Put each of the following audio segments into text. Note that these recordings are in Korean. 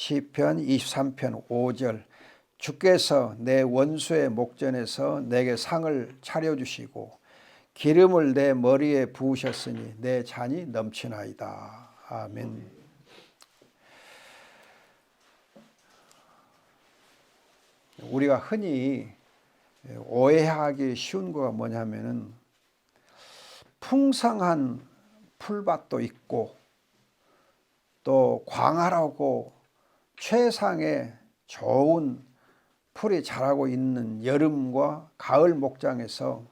시편 23편 5절 주께서 내 원수의 목전에서 내게 상을 차려주시고 기름을 내 머리에 부으셨으니 내 잔이 넘치나이다. 아멘. 우리가 흔히 오해하기 쉬운 거가 뭐냐면은 풍성한 풀밭도 있고 또 광활하고 최상의 좋은 풀이 자라고 있는 여름과 가을 목장에서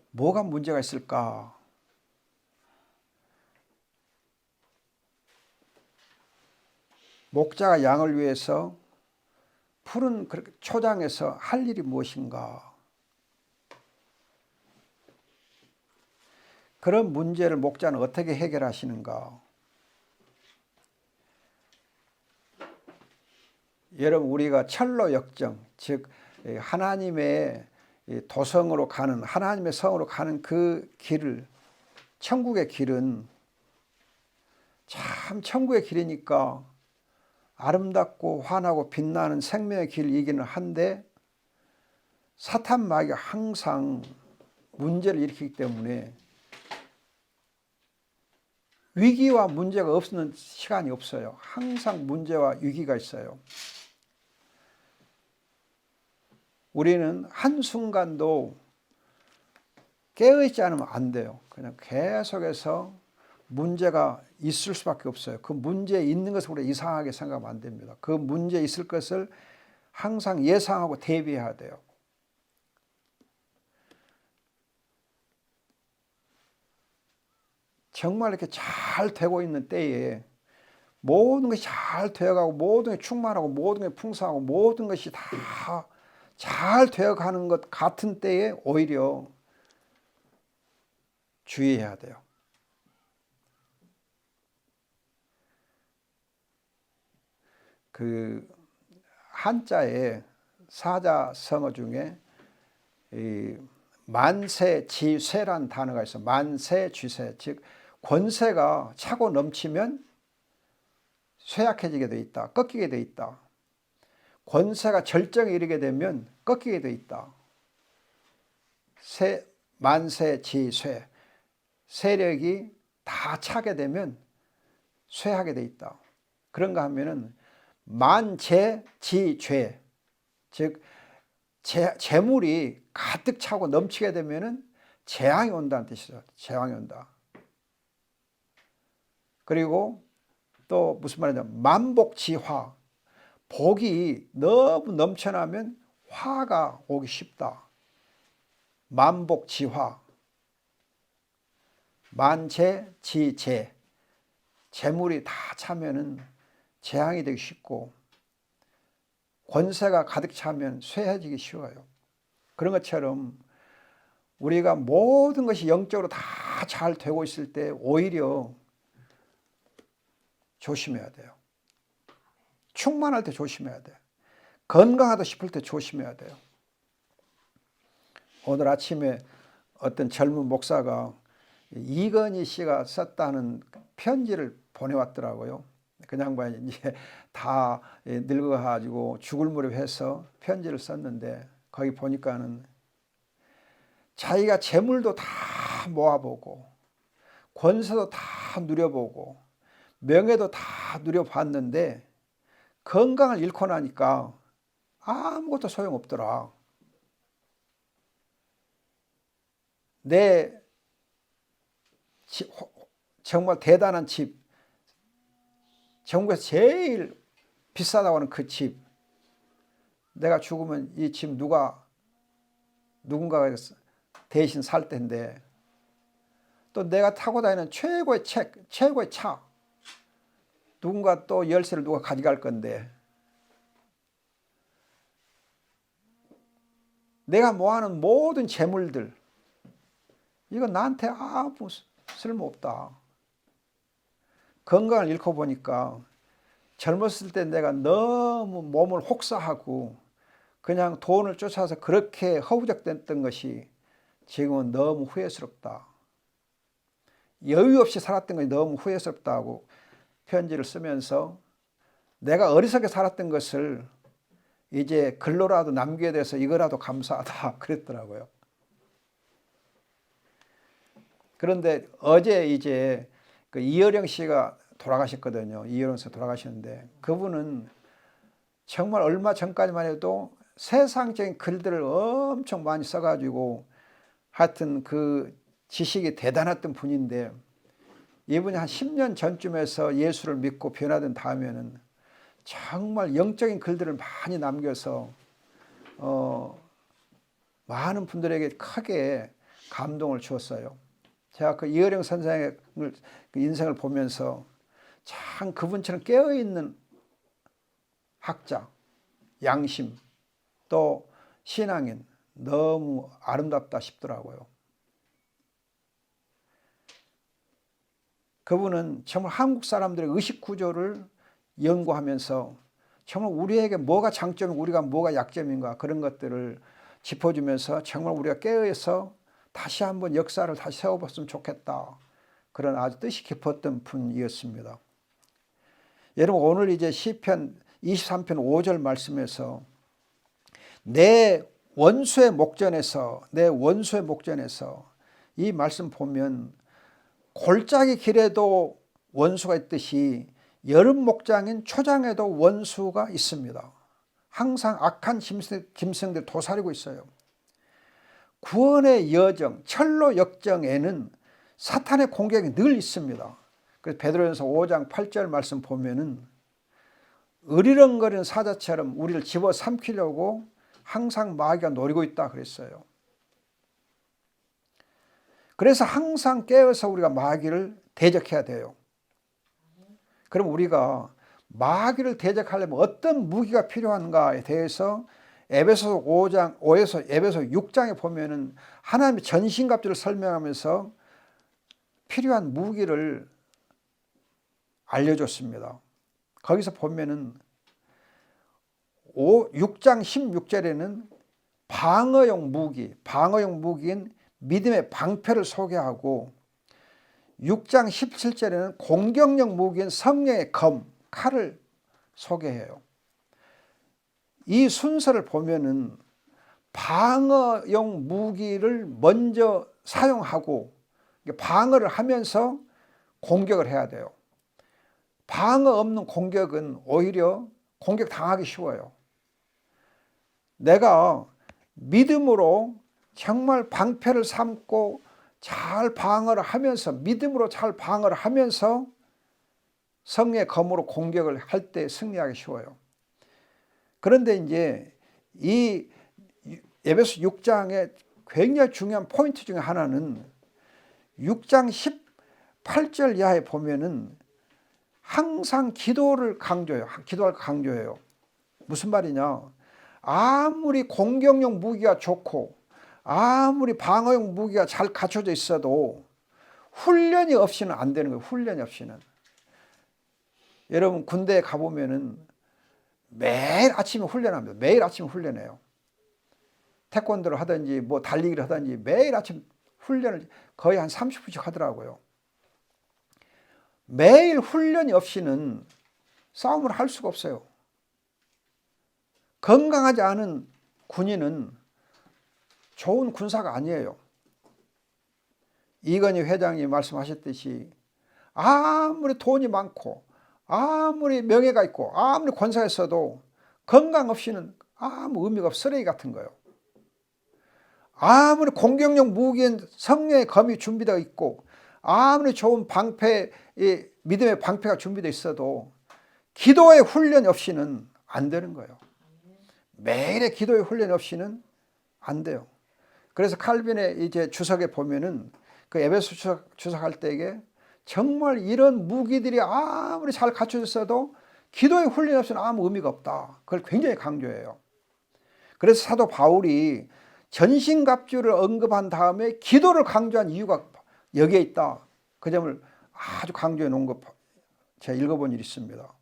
뭐가 문제가 있을까? 목자가 양을 위해서 푸른 초장에서 할 일이 무엇인가? 그런 문제를 목자는 어떻게 해결하시는가? 여러분, 우리가 철로 역정, 즉 하나님의 도성으로 가는, 하나님의 성으로 가는 그 길을, 천국의 길은 참 천국의 길이니까 아름답고 환하고 빛나는 생명의 길이기는 한데 사탄 마귀가 항상 문제를 일으키기 때문에 위기와 문제가 없는 시간이 없어요. 항상 문제와 위기가 있어요. 우리는 한순간도 깨어있지 않으면 안 돼요. 그냥 계속해서 문제가 있을 수밖에 없어요. 그 문제에 있는 것을 우리가 이상하게 생각하면 안 됩니다. 그 문제에 있을 것을 항상 예상하고 대비해야 돼요. 정말 이렇게 잘 되고 있는 때에 모든 것이 잘 되어가고 모든 게 충만하고 모든 게 풍성하고 모든 것이 다 잘 되어가는 것 같은 때에 오히려 주의해야 돼요. 그 한자에 사자성어 중에 이 만세지쇠란 단어가 있어. 만세쥐쇠, 즉 권세가 차고 넘치면 쇠약해지게 돼 있다. 꺾이게 돼 있다. 권세가 절정에 이르게 되면 꺾이게 돼 있다. 만세지쇠, 세력이 다 차게 되면 쇠하게 돼 있다. 그런가 하면은 만재지죄, 즉 재물이 가득 차고 넘치게 되면은 재앙이 온다는 뜻이죠. 재앙이 온다. 그리고 또 무슨 말이냐, 만복지화, 복이 너무 넘쳐나면 화가 오기 쉽다. 만복지화, 만재지재, 재물이 다 차면은 재앙이 되기 쉽고 권세가 가득 차면 쇠해지기 쉬워요. 그런 것처럼 우리가 모든 것이 영적으로 다 잘 되고 있을 때 오히려 조심해야 돼요. 충만할 때 조심해야 돼요. 건강하다 싶을 때 조심해야 돼요. 오늘 아침에 어떤 젊은 목사가 이건희 씨가 썼다는 편지를 보내왔더라고요. 그 양반이 이제 다 늙어가지고 죽을 무렵해서 편지를 썼는데 거기 보니까는 자기가 재물도 다 모아보고 권세도 다 누려보고 명예도 다 누려봤는데 건강을 잃고 나니까 아무것도 소용없더라. 내 집, 정말 대단한 집, 전국에서 제일 비싸다고 하는 그 집, 내가 죽으면 이 집 누군가가 대신 살 텐데, 또 내가 타고 다니는 최고의 책, 최고의 차, 누군가 또 열쇠를 누가 가져갈 건데, 내가 모아놓은 모든 재물들, 이건 나한테 아무 쓸모없다. 건강을 잃고 보니까 젊었을 때 내가 너무 몸을 혹사하고 그냥 돈을 쫓아서 그렇게 허우적댔던 것이 지금은 너무 후회스럽다. 여유 없이 살았던 것이 너무 후회스럽다고 편지를 쓰면서 내가 어리석게 살았던 것을 이제 글로라도 남겨야 돼서 이거라도 감사하다 그랬더라고요. 그런데 어제 이제 그 이어령 씨가 돌아가셨거든요. 이어령 씨 돌아가셨는데 그분은 정말 얼마 전까지만 해도 세상적인 글들을 엄청 많이 써가지고 하여튼 그 지식이 대단했던 분인데 이분이 한 10년 전쯤에서 예수를 믿고 변화된 다음에는 정말 영적인 글들을 많이 남겨서 많은 분들에게 크게 감동을 주었어요. 제가 그 이어령 선생의 그 인생을 보면서 참 그분처럼 깨어있는 학자, 양심, 또 신앙인 너무 아름답다 싶더라고요. 그분은 정말 한국 사람들의 의식 구조를 연구하면서 정말 우리에게 뭐가 장점이고 우리가 뭐가 약점인가 그런 것들을 짚어주면서 정말 우리가 깨어서 다시 한번 역사를 다시 세워봤으면 좋겠다. 그런 아주 뜻이 깊었던 분이었습니다. 여러분 오늘 이제 시편 23편 5절 말씀에서 내 원수의 목전에서 이 말씀 보면 골짜기 길에도 원수가 있듯이 여름 목장인 초장에도 원수가 있습니다. 항상 악한 짐승들이 도사리고 있어요. 구원의 여정, 철로 역정에는 사탄의 공격이 늘 있습니다. 그래서 베드로전서 5장 8절 말씀 보면은 으리렁거리는 사자처럼 우리를 집어삼키려고 항상 마귀가 노리고 있다 그랬어요. 그래서 항상 깨어서 우리가 마귀를 대적해야 돼요. 그럼 우리가 마귀를 대적하려면 어떤 무기가 필요한가에 대해서 에베소 6장에 보면은 하나님의 전신갑주를 설명하면서 필요한 무기를 알려줬습니다. 거기서 보면은 6장 16절에는 방어용 무기인 믿음의 방패를 소개하고 6장 17절에는 공격력 무기인 성령의 검, 칼을 소개해요. 이 순서를 보면은 방어용 무기를 먼저 사용하고 방어를 하면서 공격을 해야 돼요. 방어 없는 공격은 오히려 공격 당하기 쉬워요. 내가 믿음으로 정말 방패를 삼고 잘 방어를 하면서 믿음으로 잘 방어를 하면서 성령의 검으로 공격을 할 때 승리하기 쉬워요. 그런데 이제 이 에베소 6장의 굉장히 중요한 포인트 중에 하나는 6장 18절 이하에 보면은 항상 기도를 강조해요. 무슨 말이냐? 아무리 공격용 무기가 좋고 아무리 방어용 무기가 잘 갖춰져 있어도 훈련이 없이는 안 되는 거예요. 훈련이 없이는. 여러분 군대에 가보면은 매일 아침에 훈련합니다. 매일 아침에 훈련해요. 태권도를 하든지 뭐 달리기를 하든지 매일 아침 훈련을 거의 한 30분씩 하더라고요. 매일 훈련이 없이는 싸움을 할 수가 없어요. 건강하지 않은 군인은 좋은 군사가 아니에요. 이건희 회장이 말씀하셨듯이 아무리 돈이 많고 아무리 명예가 있고 아무리 권세가 있어도 건강 없이는 아무 의미가 없어. 쓰레기 같은 거예요. 아무리 공격력 무기인 성령의 검이 준비되어 있고 아무리 좋은 방패, 믿음의 방패가 준비되어 있어도 기도의 훈련 없이는 안 되는 거예요. 매일의 기도의 훈련 없이는 안 돼요. 그래서 칼빈의 이제 주석에 보면은 그 에베소 주석할 때에 정말 이런 무기들이 아무리 잘 갖춰졌어도 기도의 훈련 없이는 아무 의미가 없다. 그걸 굉장히 강조해요. 그래서 사도 바울이 전신갑주를 언급한 다음에 기도를 강조한 이유가 여기에 있다. 그 점을 아주 강조해 놓은 거 제가 읽어본 일이 있습니다.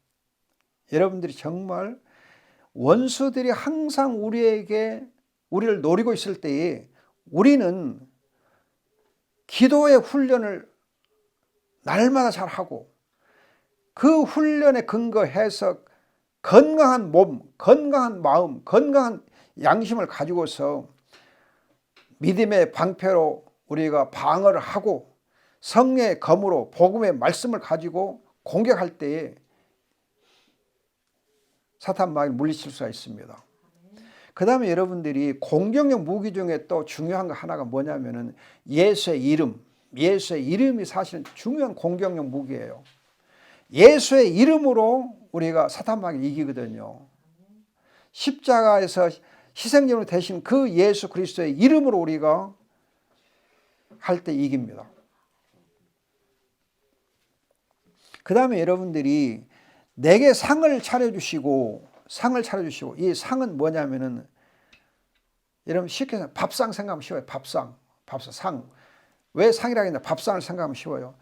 여러분들이 정말 원수들이 항상 우리를 노리고 있을 때에 우리는 기도의 훈련을 날마다 잘하고 그 훈련에 근거해서 건강한 몸, 건강한 마음, 건강한 양심을 가지고서 믿음의 방패로 우리가 방어를 하고 성령의 검으로 복음의 말씀을 가지고 공격할 때에 사탄 마귀를 물리칠 수가 있습니다. 그 다음에 여러분들이 공격력 무기 중에 또 중요한 거 하나가 뭐냐면은 예수의 이름. 예수의 이름이 사실은 중요한 공격력 무기예요. 예수의 이름으로 우리가 사탄 마귀를 이기거든요. 십자가에서 희생제물로 대신 그 예수 그리스도의 이름으로 우리가 할 때 이깁니다. 그 다음에 여러분들이 내게 상을 차려주시고 이 상은 뭐냐면은 여러분 쉽게 밥상 생각하면 쉬워요. 밥상, 상. 왜 상이라고 했냐? 밥상을 생각하면 쉬워요.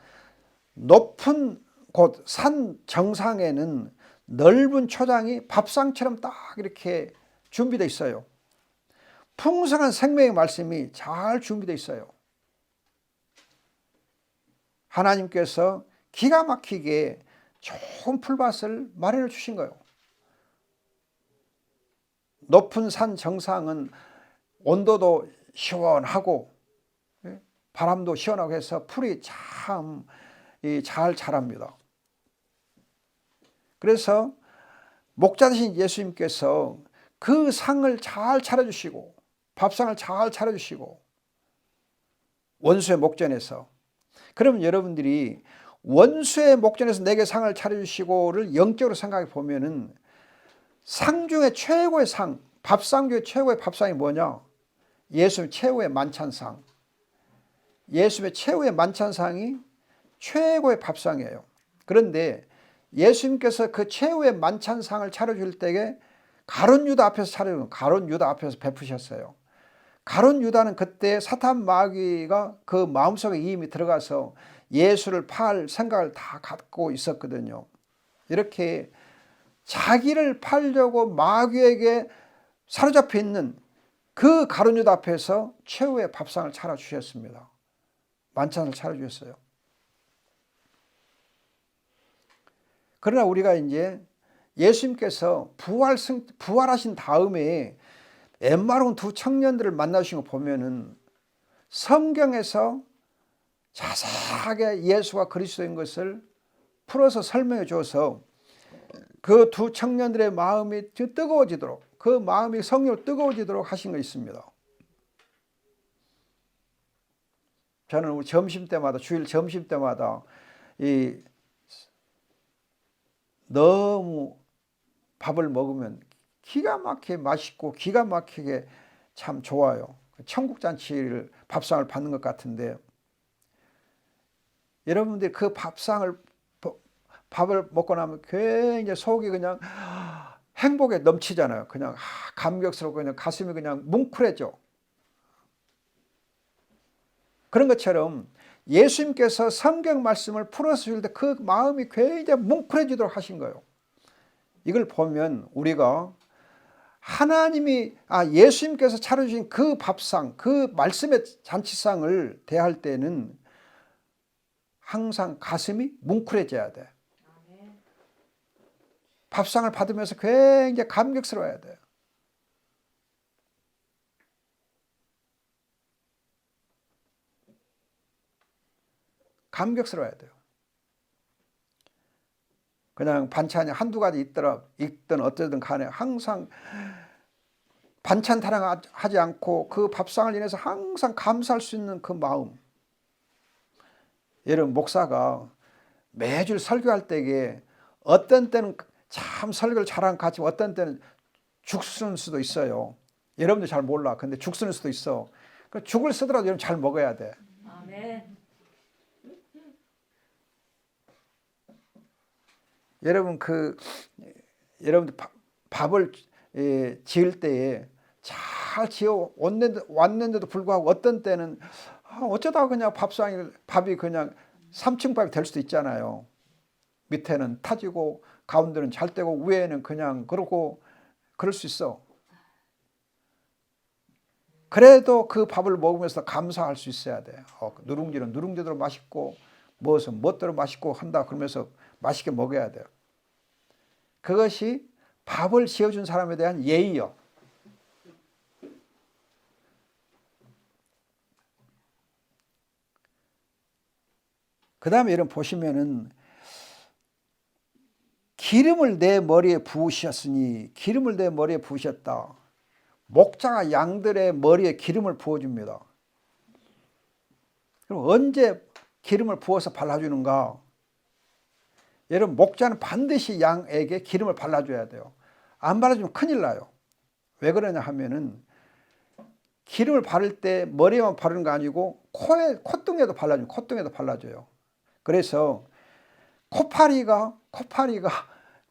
높은 곳 산 정상에는 넓은 초장이 밥상처럼 딱 이렇게 준비되어 있어요. 풍성한 생명의 말씀이 잘 준비되어 있어요. 하나님께서 기가 막히게 좋은 풀밭을 마련해 주신 거예요. 높은 산 정상은 온도도 시원하고 바람도 시원하고 해서 풀이 참 잘 자랍니다. 그래서 목자 되신 예수님께서 그 상을 잘 차려주시고 밥상을 잘 차려주시고 원수의 목전에서, 그러면 여러분들이 원수의 목전에서 내게 상을 차려주시고를 영적으로 생각해 보면은 상 중에 최고의 상, 밥상 중에 최고의 밥상이 뭐냐? 예수의 최후의 만찬상. 예수의 최후의 만찬상이 최고의 밥상이에요. 그런데 예수님께서 그 최후의 만찬상을 차려줄 때에 가룟 유다 앞에서 가룟 유다 앞에서 베푸셨어요. 가룟 유다는 그때 사탄 마귀가 그 마음속에 이미 들어가서 예수를 팔 생각을 다 갖고 있었거든요. 이렇게 자기를 팔려고 마귀에게 사로잡혀 있는 그 가룟 유다 앞에서 최후의 밥상을 차려주셨습니다. 만찬을 차려주셨어요. 그러나 우리가 이제 예수님께서 부활하신 다음에 엠마로운 두 청년들을 만나신 거 보면은 성경에서 자세하게 예수가 그리스도인 것을 풀어서 설명해 줘서 그 두 청년들의 마음이 뜨거워지도록, 그 마음이 성령으로 뜨거워지도록 하신 거 있습니다. 저는 우리 주일 점심 때마다 너무 밥을 먹으면 기가 막히게 맛있고 기가 막히게 참 좋아요. 천국잔치를 밥상을 받는 것 같은데, 여러분들이 그 밥을 먹고 나면 굉장히 속이 그냥 행복에 넘치잖아요. 그냥 감격스럽고 그냥 가슴이 그냥 뭉클해져. 그런 것처럼 예수님께서 성경 말씀을 풀어서 줄 때 그 마음이 굉장히 뭉클해지도록 하신 거예요. 이걸 보면 우리가 예수님께서 차려주신 그 밥상, 그 말씀의 잔치상을 대할 때는 항상 가슴이 뭉클해져야 돼. 밥상을 받으면서 굉장히 감격스러워야 돼요. 감격스러워야 돼요. 그냥 반찬이 한두 가지 있든 어쩌든 간에 항상 반찬 타령하지 않고 그 밥상을 인해서 항상 감사할 수 있는 그 마음. 여러분, 목사가 매주 설교할 때에 어떤 때는 참 설교를 잘하는 것 같지만 어떤 때는 죽 쓰는 수도 있어요. 여러분들 잘 몰라. 근데 죽 쓰는 수도 있어. 죽을 쓰더라도 여러분 잘 먹어야 돼. 아멘. 여러분 여러분들 밥을 지을 때에 잘 지어 왔는데도 불구하고 어떤 때는 어쩌다 그냥 밥이 그냥 3층 밥이 될 수도 있잖아요. 밑에는 타지고 가운데는 잘 되고 위에는 그냥 그러고 그럴 수 있어. 그래도 그 밥을 먹으면서 감사할 수 있어야 돼. 누룽지는 누룽지대로 맛있고 무엇은 멋대로 맛있고 한다 그러면서 맛있게 먹어야 돼요. 그것이 밥을 지어준 사람에 대한 예의요. 그 다음에 여러분 보시면은 기름을 내 머리에 부으셨으니 기름을 내 머리에 부으셨다. 목자가 양들의 머리에 기름을 부어줍니다. 그럼 언제 기름을 부어서 발라주는가? 여러분 목자는 반드시 양에게 기름을 발라줘야 돼요. 안 발라주면 큰일 나요. 왜 그러냐 하면은 기름을 바를 때 머리에만 바르는 거 아니고 콧등에도 발라줘요. 콧등에도 발라줘요. 그래서 코파리가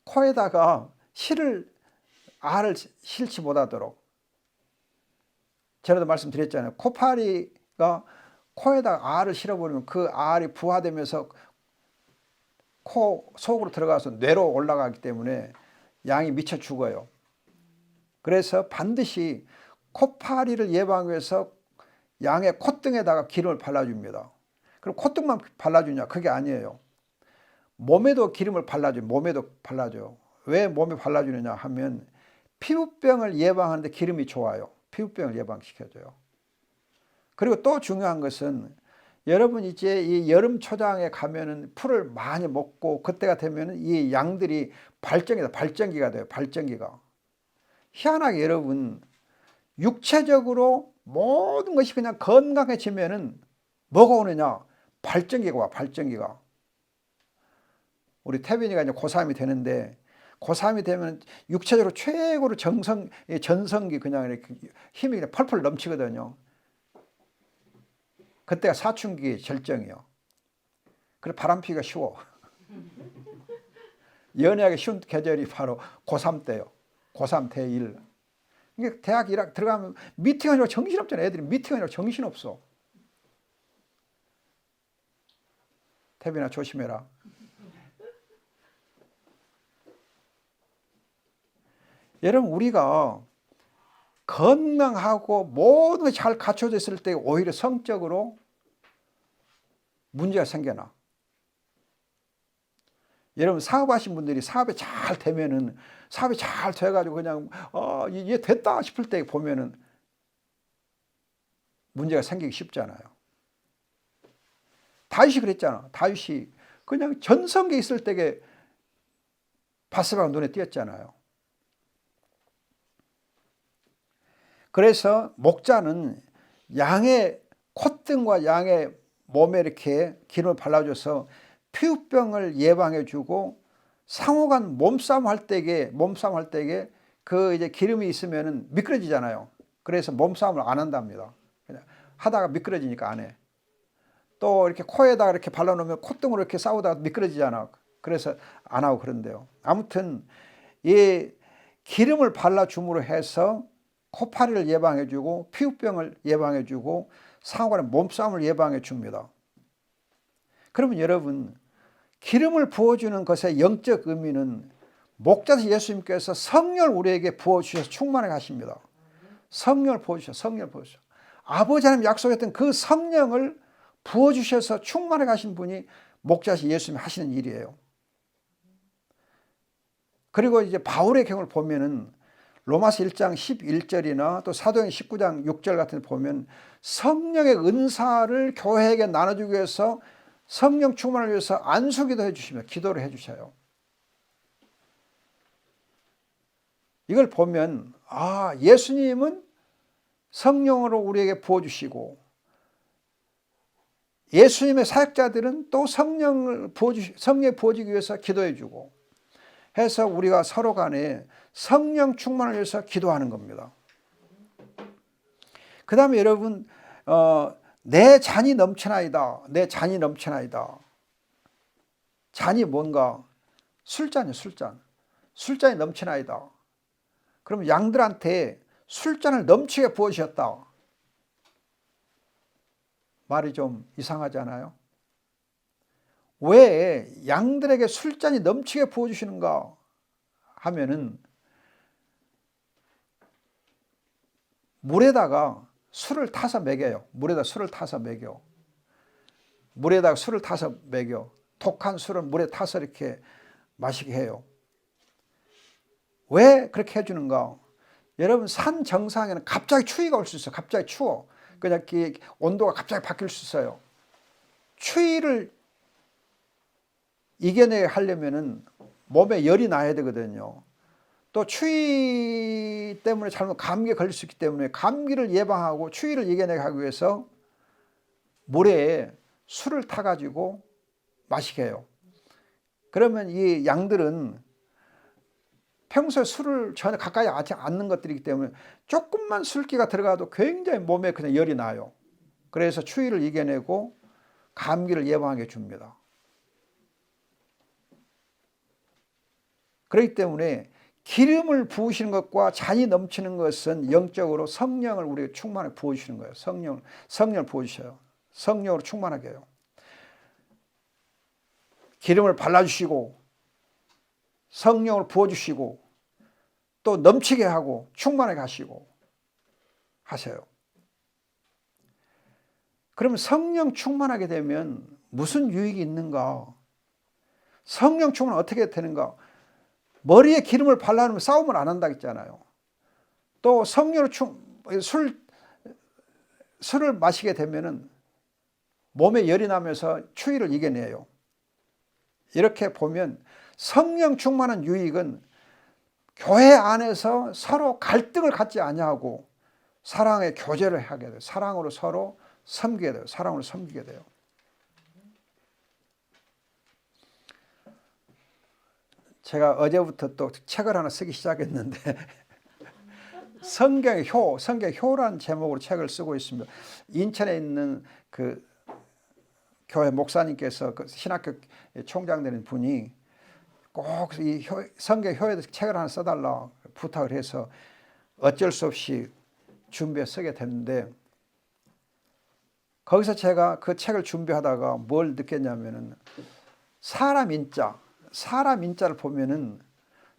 코에다가 알을 실지 못하도록, 전에도 말씀드렸잖아요. 코파리가 코에다가 알을 실어버리면 그 알이 부화되면서 코 속으로 들어가서 뇌로 올라가기 때문에 양이 미쳐 죽어요. 그래서 반드시 코파리를 예방하기 위해서 양의 콧등에다가 기름을 발라줍니다. 그럼 콧등만 발라주냐? 그게 아니에요. 몸에도 기름을 발라줘요. 몸에도 발라줘요. 왜 몸에 발라주느냐 하면 피부병을 예방하는데 기름이 좋아요. 피부병을 예방시켜줘요. 그리고 또 중요한 것은 여러분 이제 이 여름 초장에 가면은 풀을 많이 먹고 그때가 되면은 이 양들이 발정기가 돼요. 발정기가. 희한하게 여러분 육체적으로 모든 것이 그냥 건강해지면은 뭐가 오느냐? 발정기가 와. 발정기가. 우리 태빈이가 이제 고3이 되는데 고3이 되면 육체적으로 최고로 전성기 그냥 이렇게 힘이 그냥 펄펄 넘치거든요. 그때가 사춘기 절정이요. 그래서 바람피기가 쉬워. 연애하기 쉬운 계절이 바로 고3 때요. 고3 대1. 이게 대학 1학 들어가면 미팅하느라고 정신없잖아요. 애들이 미팅하느라고 정신없어. 태빈아 조심해라. 여러분 우리가 건강하고 모든 것이 잘 갖춰져 있을 때 오히려 성적으로 문제가 생겨나. 여러분 사업하신 분들이 사업이 잘 되면은 사업이 잘 돼가지고 그냥 이게 됐다 싶을 때 보면은 문제가 생기기 쉽잖아요. 다윗이 그랬잖아. 다윗이 그냥 전성기에 있을 때에 바세바가 눈에 띄었잖아요. 그래서 목자는 양의 콧등과 양의 몸에 이렇게 기름을 발라줘서 피부병을 예방해주고 상호간 몸싸움 할 때에 그 이제 기름이 있으면은 미끄러지잖아요. 그래서 몸싸움을 안 한답니다. 그냥 하다가 미끄러지니까 안 해. 또 이렇게 코에다가 이렇게 발라놓으면 콧등으로 이렇게 싸우다가 미끄러지잖아. 그래서 안 하고 그런데요. 아무튼 이 기름을 발라줌으로 해서 코파리를 예방해주고 피부병을 예방해주고 상호간의 몸싸움을 예방해줍니다. 그러면 여러분 기름을 부어주는 것의 영적 의미는 목자신 예수님께서 성령을 우리에게 부어주셔서 충만하게 하십니다. 성령을 부어주셔서 아버지 하나님 약속했던 그 성령을 부어주셔서 충만하게 하신 분이 목자신 예수님이 하시는 일이에요. 그리고 이제 바울의 경우를 보면은 로마서 1장 11절이나 또 사도행 19장 6절 같은 데 보면 성령의 은사를 교회에게 나눠주기 위해서 성령 충만을 위해서 안수기도 해주시며 기도를 해주셔요. 이걸 보면 예수님은 성령으로 우리에게 부어주시고 예수님의 사역자들은 또 성령에 부어주기 위해서 기도해주고 해서 우리가 서로 간에 성령 충만을 위해서 기도하는 겁니다. 그 다음에 여러분 내 잔이 넘쳐나이다. 내 잔이 넘쳐나이다. 잔이 뭔가? 술잔이요. 술잔이 넘쳐나이다. 그럼 양들한테 술잔을 넘치게 부어주셨다. 말이 좀 이상하지 않아요? 왜 양들에게 술잔이 넘치게 부어주시는가 하면은 물에다가 술을 타서 먹여요. 물에다가 술을 타서 먹여. 독한 술을 물에 타서 이렇게 마시게 해요. 왜 그렇게 해주는가? 여러분, 산 정상에는 갑자기 추위가 올 수 있어요. 갑자기 추워. 그냥 온도가 갑자기 바뀔 수 있어요. 추위를 이겨내게 하려면은 몸에 열이 나야 되거든요. 또 추위 때문에 잘못 감기에 걸릴 수 있기 때문에 감기를 예방하고 추위를 이겨내게 하기 위해서 모래에 술을 타가지고 마시게 해요. 그러면 이 양들은 평소에 술을 전혀 가까이 하지 않는 것들이기 때문에 조금만 술기가 들어가도 굉장히 몸에 그냥 열이 나요. 그래서 추위를 이겨내고 감기를 예방하게 줍니다. 그렇기 때문에 기름을 부으시는 것과 잔이 넘치는 것은 영적으로 성령을 우리에게 충만하게 부어주시는 거예요. 성령을 부어주셔요. 성령으로 충만하게 해요. 기름을 발라주시고 성령을 부어주시고 또 넘치게 하고 충만하게 하시고 하세요. 그러면 성령 충만하게 되면 무슨 유익이 있는가? 성령 충만 어떻게 되는가? 머리에 기름을 발라놓으면 싸움을 안 한다 했잖아요. 또 성령을 술을 마시게 되면은 몸에 열이 나면서 추위를 이겨내요. 이렇게 보면 성령 충만한 유익은 교회 안에서 서로 갈등을 갖지 아니하고 사랑의 교제를 하게 돼요. 사랑으로 서로 섬기게 돼요. 사랑으로 섬기게 돼요. 제가 어제부터 또 책을 하나 쓰기 시작했는데 성경의 효라는 제목으로 책을 쓰고 있습니다. 인천에 있는 그 교회 목사님께서 그 신학교 총장 되는 분이 꼭 이 성경 효에 대해서 책을 하나 써달라 부탁을 해서 어쩔 수 없이 준비해 쓰게 됐는데 거기서 제가 그 책을 준비하다가 뭘 느꼈냐면은 사람 인자를 보면은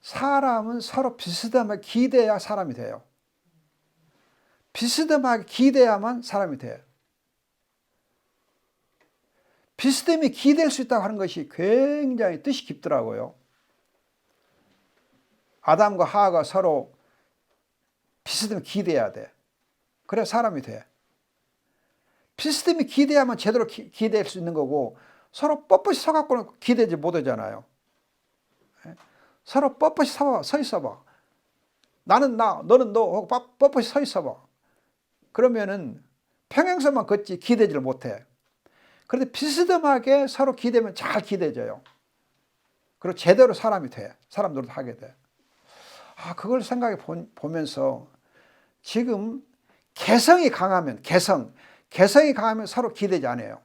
사람은 서로 비스듬하게 기대야 사람이 돼요. 비스듬하게 기대야만 사람이 돼요. 비스듬히 기댈 수 있다고 하는 것이 굉장히 뜻이 깊더라고요. 아담과 하와가 서로 비스듬히 기대야 돼. 그래야 사람이 돼. 비스듬히 기대야만 제대로 기댈 수 있는 거고 서로 뻣뻣이 서갖고는 기대지 못하잖아요. 서로 뻣뻣이 서 있어봐. 나는 나, 너는 너 하고 뻣뻣이 서 있어봐. 그러면은 평행선만 걷지 기대지를 못해. 그런데 비스듬하게 서로 기대면 잘 기대져요. 그리고 제대로 사람이 돼. 사람 노릇하게 돼. 그걸 생각해 보면서 지금 개성이 강하면 개성이 강하면 서로 기대지 않아요.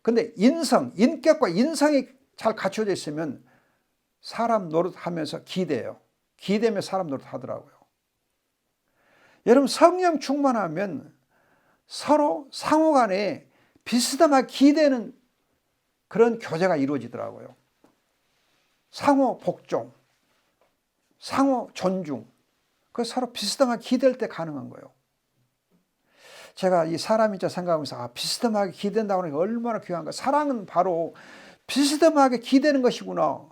근데 인격과 인성이 잘 갖춰져 있으면 사람 노릇하면서 기대요. 기대면 사람 노릇하더라고요. 여러분 성령 충만하면 서로 상호간에 비스듬하게 기대는 그런 교제가 이루어지더라고요. 상호 복종, 상호 존중, 그 서로 비스듬하게 기댈 때 가능한 거예요. 제가 이 사람이자 생각하면서 비스듬하게 기댄다고 하는 게 얼마나 귀한가. 사랑은 바로 비스듬하게 기대는 것이구나.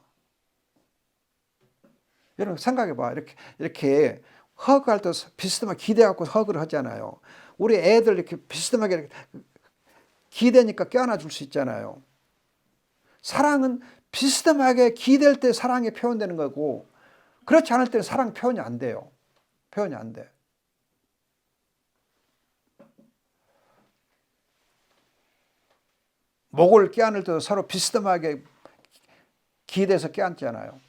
여러분 생각해봐. 이렇게 허그할 때 비스듬하게 기대갖고 허그를 하잖아요. 우리 애들 이렇게 비스듬하게 기대니까 껴안아 줄 수 있잖아요. 사랑은 비스듬하게 기댈 때 사랑이 표현되는 거고 그렇지 않을 때는 사랑 표현이 안 돼요. 표현이 안 돼. 목을 껴안을 때도 서로 비스듬하게 기대서 껴안잖아요.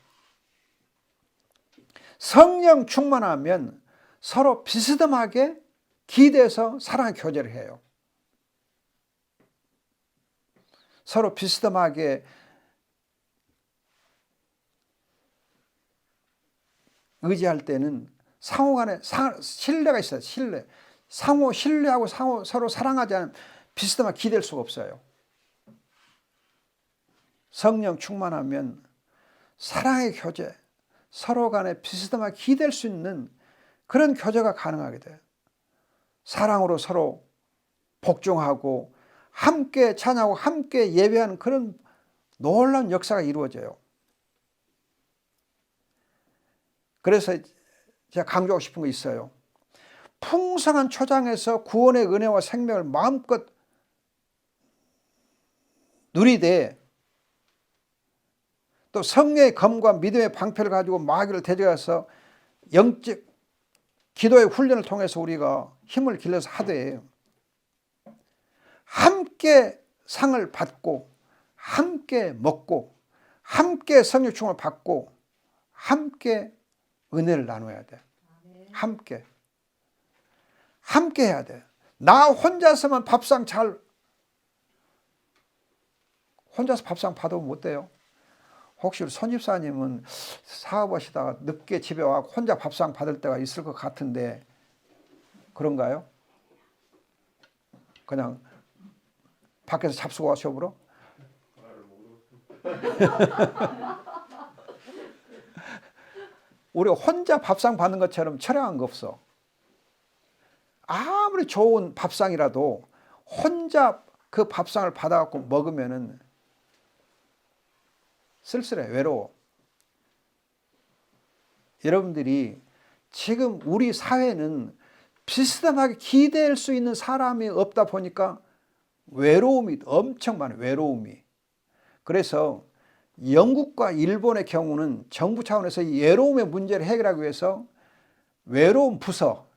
성령 충만하면 서로 비스듬하게 기대서 사랑의 교제를 해요. 서로 비스듬하게 의지할 때는 상호간에 신뢰가 있어요. 신뢰하고 서로 사랑하지 않으면 비스듬하게 기댈 수가 없어요. 성령 충만하면 사랑의 교제, 서로 간에 비스듬하게 기댈 수 있는 그런 교제가 가능하게 돼요. 사랑으로 서로 복종하고 함께 찬양하고 함께 예배하는 그런 놀라운 역사가 이루어져요. 그래서 제가 강조하고 싶은 거 있어요. 풍성한 초장에서 구원의 은혜와 생명을 마음껏 누리되 또 성령의 검과 믿음의 방패를 가지고 마귀를 대적해서 영적 기도의 훈련을 통해서 우리가 힘을 길러서 하되 함께 상을 받고 함께 먹고 함께 성령 충만을 받고 함께 은혜를 나눠야 돼. 함께 해야 돼. 나 혼자서만 혼자서 밥상 받으면 못 돼요. 혹시 우리 손집사님은 사업하시다가 늦게 집에 와 혼자 밥상 받을 때가 있을 것 같은데 그런가요? 그냥 밖에서 잡수고 와셔버려? 우리가 혼자 밥상 받는 것처럼 처량한 거 없어. 아무리 좋은 밥상이라도 혼자 그 밥상을 받아갖고 먹으면은 쓸쓸해, 외로워. 여러분들이 지금 우리 사회는 비슷하게 기댈 수 있는 사람이 없다 보니까 외로움이 엄청 많아요. 외로움이. 그래서 영국과 일본의 경우는 정부 차원에서 이 외로움의 문제를 해결하기 위해서 외로움 부서,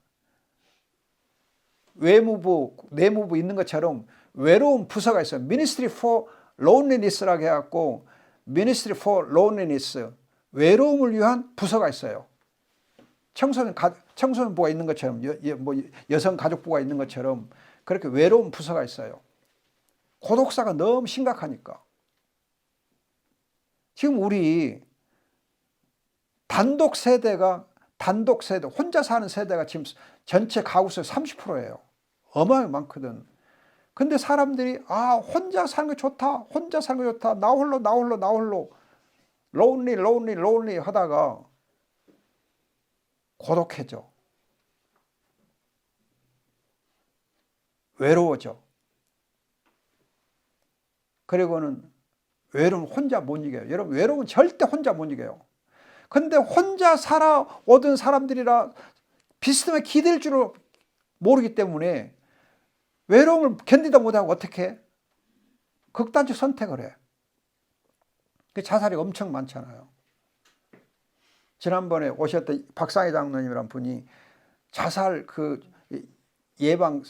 외무부, 내무부 있는 것처럼 외로움 부서가 있어요. Ministry for Loneliness라고 해갖고 Ministry for Loneliness, 외로움을 위한 부서가 있어요. 청소년부가 있는 것처럼, 여성 가족부가 있는 것처럼 그렇게 외로움 부서가 있어요. 고독사가 너무 심각하니까. 지금 우리 단독 세대, 혼자 사는 세대가 지금 전체 가구수의 30%예요. 어마어마하게 많거든. 근데 사람들이 혼자 사는 게 좋다. 혼자 사는 게 좋다. 나 홀로 lonely 하다가 고독해져. 외로워져. 그리고는 외로움 혼자 못 이겨요. 여러분, 외로움은 절대 혼자 못 이겨요. 근데 혼자 살아오던 사람들이라 비슷하게 기댈 줄 모르기 때문에 외로움을 견디다 못하고 어떻게 해? 극단적 선택을 해. 자살이 엄청 많잖아요. 지난번에 오셨던 박상희 장로님이란 분이 자살 예방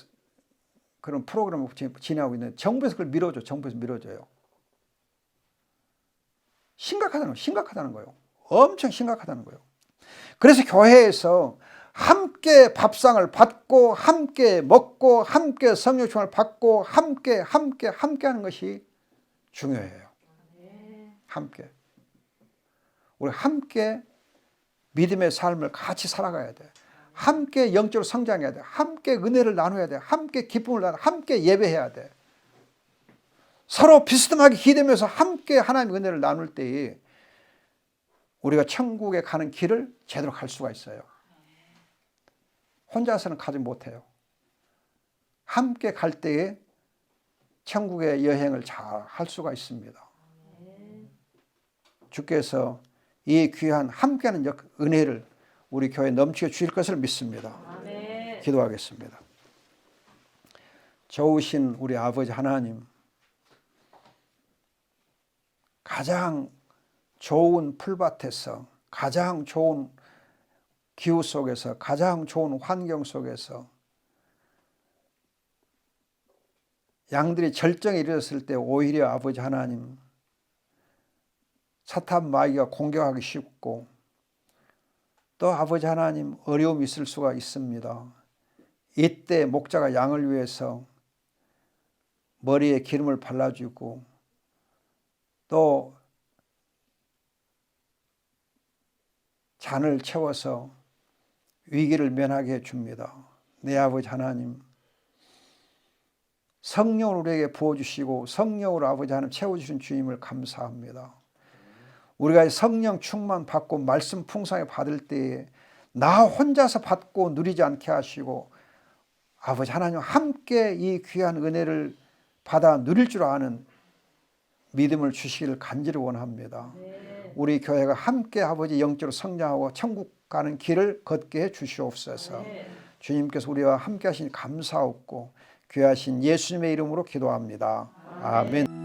그런 프로그램을 진행하고 있는데 정부에서 그걸 밀어줘. 정부에서 밀어줘요. 심각하다는 거예요. 엄청 심각하다는 거예요. 그래서 교회에서 함께 밥상을 받고 함께 먹고 함께 성령 충만을 받고 함께 하는 것이 중요해요. 함께. 우리 함께 믿음의 삶을 같이 살아가야 돼. 함께 영적으로 성장해야 돼. 함께 은혜를 나눠야 돼. 함께 기쁨을 나눠, 함께 예배해야 돼. 서로 비스듬하게 기대면서 함께 하나님의 은혜를 나눌 때에 우리가 천국에 가는 길을 제대로 갈 수가 있어요. 혼자서는 가지 못해요. 함께 갈 때에 천국의 여행을 잘 할 수가 있습니다. 주께서 이 귀한 함께하는 은혜를 우리 교회에 넘치게 주실 것을 믿습니다. 기도하겠습니다. 좋으신 우리 아버지 하나님, 가장 좋은 풀밭에서, 가장 좋은 기후 속에서, 가장 좋은 환경 속에서 양들이 절정에 이르렀을 때 오히려 아버지 하나님, 사탄 마귀가 공격하기 쉽고 또 아버지 하나님 어려움이 있을 수가 있습니다. 이때 목자가 양을 위해서 머리에 기름을 발라주고 또 잔을 채워서 위기를 면하게 해줍니다. 내 아버지 하나님, 성령을 우리에게 부어주시고 성령으로 아버지 하나님 채워주신 주님을 감사합니다. 우리가 성령 충만 받고 말씀 풍성하게 받을 때에 나 혼자서 받고 누리지 않게 하시고 아버지 하나님 함께 이 귀한 은혜를 받아 누릴 줄 아는 믿음을 주시기를 간절히 원합니다. 우리 교회가 함께 아버지 영적으로 성장하고 천국 가는 길을 걷게 해 주시옵소서. 주님께서 우리와 함께 하시니 감사하고 귀하신 예수님의 이름으로 기도합니다. 아멘.